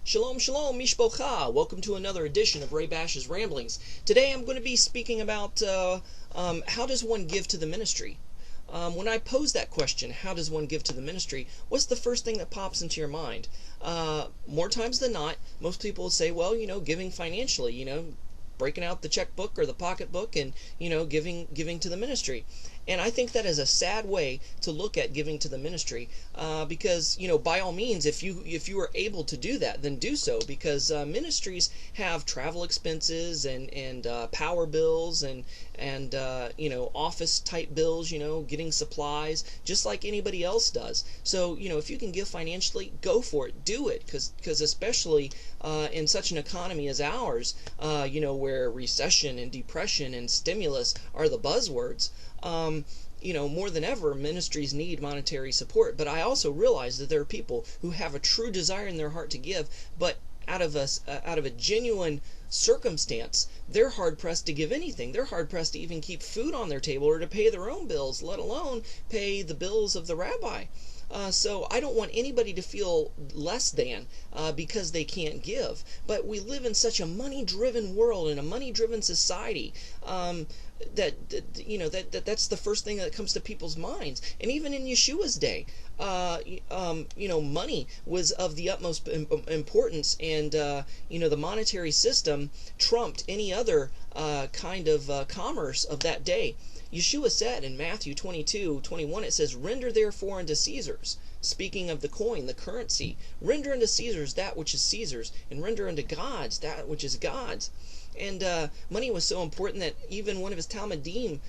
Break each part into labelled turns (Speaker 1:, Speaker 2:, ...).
Speaker 1: Shalom, shalom, mishpocha. Welcome to another edition of Ray Bash's Ramblings. Today I'm going to be speaking about how does one give to the ministry? When I pose that question, how does one give to the ministry, what's the first thing that pops into your mind? More times than not, most people will say, well, giving financially, breaking out the checkbook or the pocketbook and, giving to the ministry. And I think that is a sad way to look at giving to the ministry, because by all means, if you are able to do that, then do so, because ministries have travel expenses and power bills and office type bills, getting supplies, just like anybody else does. So if you can give financially, go for it, do it, because especially in such an economy as ours, where recession and depression and stimulus are the buzzwords. More than ever, ministries need monetary support. But I also realize that there are people who have a true desire in their heart to give, but out of a genuine circumstance, they're hard pressed to give anything. They're hard pressed to even keep food on their table or to pay their own bills, let alone pay the bills of the rabbi. So I don't want anybody to feel less than because they can't give. But we live in such a money-driven world, in a money-driven society, that's the first thing that comes to people's minds. And even in Yeshua's day, money was of the utmost importance, and the monetary system trumped any other kind of commerce of that day. Yeshua said in Matthew 22:21, it says, "Render therefore unto Caesars," speaking of the coin, the currency, "render unto Caesars that which is Caesar's, and render unto God's that which is God's." And money was so important that even one of his Talmudim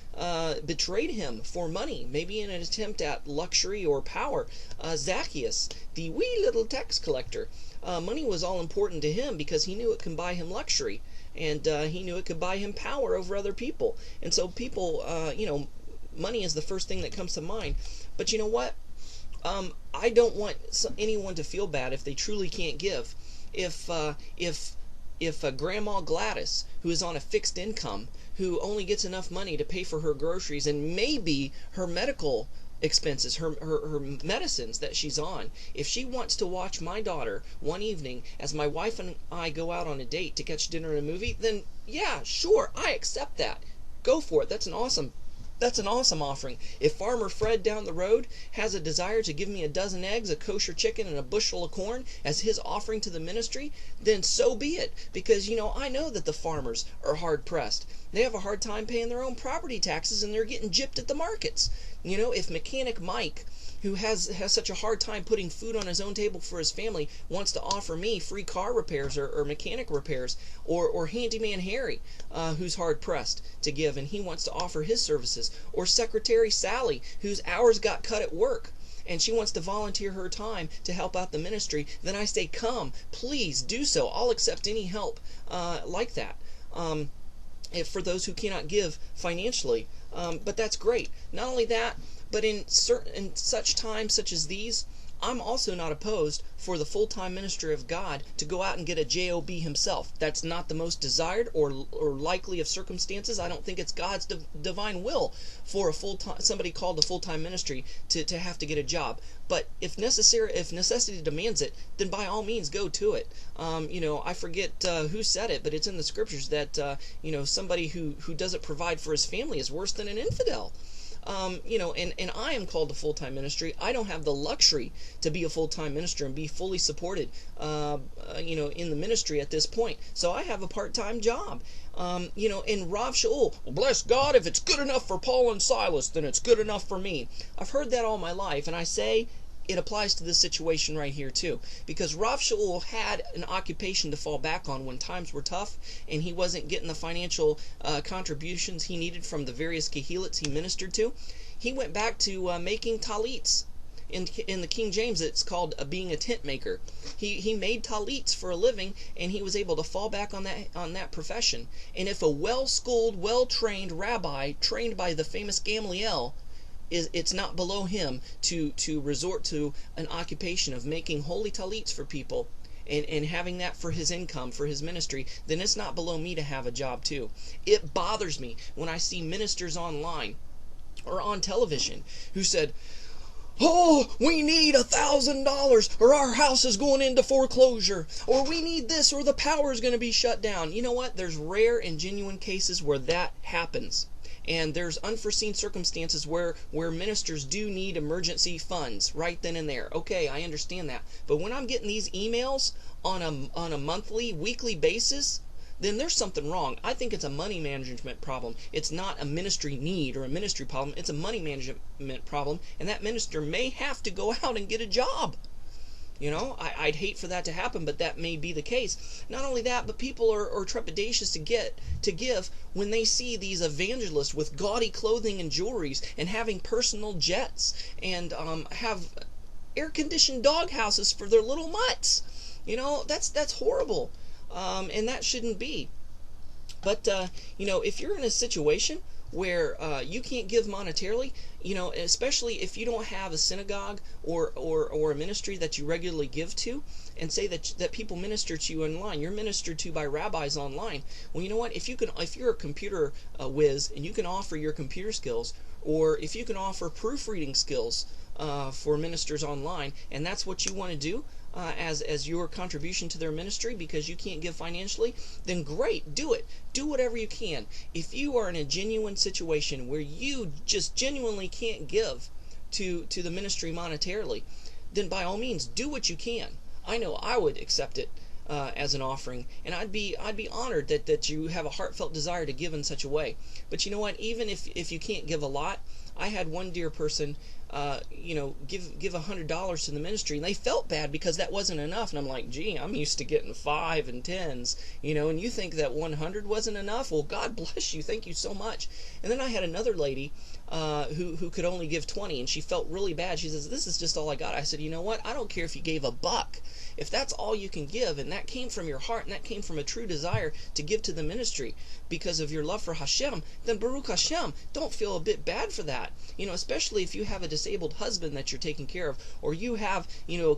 Speaker 1: betrayed him for money, maybe in an attempt at luxury or power. Zacchaeus, the wee little tax collector, money was all important to him because he knew it can buy him luxury, and he knew it could buy him power over other people. And so people, money is the first thing that comes to mind. But you know what? I don't want anyone to feel bad if they truly can't give. If Grandma Gladys, who is on a fixed income, who only gets enough money to pay for her groceries and maybe her medical expenses, her medicines that she's on, if she wants to watch my daughter one evening as my wife and I go out on a date to catch dinner and a movie, then yeah, sure, I accept that. Go for it. That's an awesome offering. If Farmer Fred down the road has a desire to give me a dozen eggs, a kosher chicken, and a bushel of corn as his offering to the ministry, then so be it. Because, I know that the farmers are hard pressed. They have a hard time paying their own property taxes, and they're getting gypped at the markets. If Mechanic Mike, who has such a hard time putting food on his own table for his family, wants to offer me free car repairs or mechanic repairs, or Handyman Harry, who's hard pressed to give, and he wants to offer his services, or Secretary Sally, whose hours got cut at work, and she wants to volunteer her time to help out the ministry, then I say, come, please do so. I'll accept any help like that. For those who cannot give financially. But that's great. Not only that, but in such times such as these, I'm also not opposed for the full-time ministry of God to go out and get a job himself. That's not the most desired or likely of circumstances. I don't think it's God's divine will for somebody called to full-time ministry to have to get a job. But if necessity demands it, then by all means go to it. I forget who said it, but it's in the scriptures that somebody who doesn't provide for his family is worse than an infidel. And I am called to full-time ministry. I don't have the luxury to be a full-time minister and be fully supported, in the ministry at this point. So I have a part-time job. And Rav Shaul, well, bless God, if it's good enough for Paul and Silas, then it's good enough for me. I've heard that all my life, and I say it applies to this situation right here too, because Rav Shaul had an occupation to fall back on when times were tough and he wasn't getting the financial contributions he needed from the various kehillats he ministered to. He went back to making talits. In the King James, it's called being a tent maker. He made talits for a living, and he was able to fall back on that profession. And if a well-schooled, well-trained rabbi, trained by the famous Gamaliel, it's not below him to resort to an occupation of making holy talits for people and having that for his income, for his ministry, then it's not below me to have a job too. It bothers me when I see ministers online or on television who said, Oh, we need $1,000 or our house is going into foreclosure, or we need this or the power is going to be shut down. You know what? There's rare and genuine cases where that happens. And there's unforeseen circumstances where ministers do need emergency funds right then and there. Okay, I understand that. But when I'm getting these emails on a monthly, weekly basis, then there's something wrong. I think it's a money management problem. It's not a ministry need or a ministry problem. It's a money management problem, and that minister may have to go out and get a job. You know, I'd hate for that to happen, but that may be the case. Not only that, but people are trepidatious to give when they see these evangelists with gaudy clothing and jewelries and having personal jets and have air-conditioned dog houses for their little mutts. You know, that's horrible. And that shouldn't be. But, you know, if you're in a situation where you can't give monetarily, you know, especially if you don't have a synagogue or a ministry that you regularly give to, and say that people minister to you online, you're ministered to by rabbis online. Well, you know what? If you're a computer whiz and you can offer your computer skills, or if you can offer proofreading skills for ministers online, and that's what you want to do, as your contribution to their ministry because you can't give financially, then great, do it. Do whatever you can. If you are in a genuine situation where you just genuinely can't give to the ministry monetarily, then by all means do what you can. I know I would accept it as an offering, and I'd be honored that you have a heartfelt desire to give in such a way. But you know what? Even if you can't give a lot, I had one dear person give $100 to the ministry, and they felt bad because that wasn't enough. And I'm like, gee, I'm used to getting 5 and 10s, and you think that 100 wasn't enough? Well, God bless you. Thank you so much. And then I had another lady who could only give 20, and she felt really bad. She says, this is just all I got. I said, you know what? I don't care if you gave $1. If that's all you can give, and that came from your heart, and that came from a true desire to give to the ministry because of your love for Hashem, then Baruch Hashem, don't feel a bit bad for that. Especially if you have a disabled husband that you're taking care of, or you have,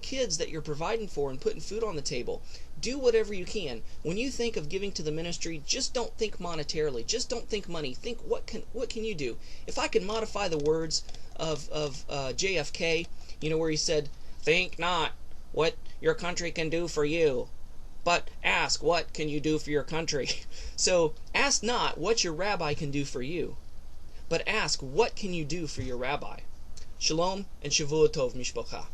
Speaker 1: kids that you're providing for and putting food on the table. Do whatever you can. When you think of giving to the ministry, just don't think monetarily. Just don't think money. Think what can you do? If I can modify the words of JFK, where he said, "Think not what your country can do for you, but ask what can you do for your country." So ask not what your rabbi can do for you, but ask what can you do for your rabbi. Shalom and Shavua Tov Mishpacha.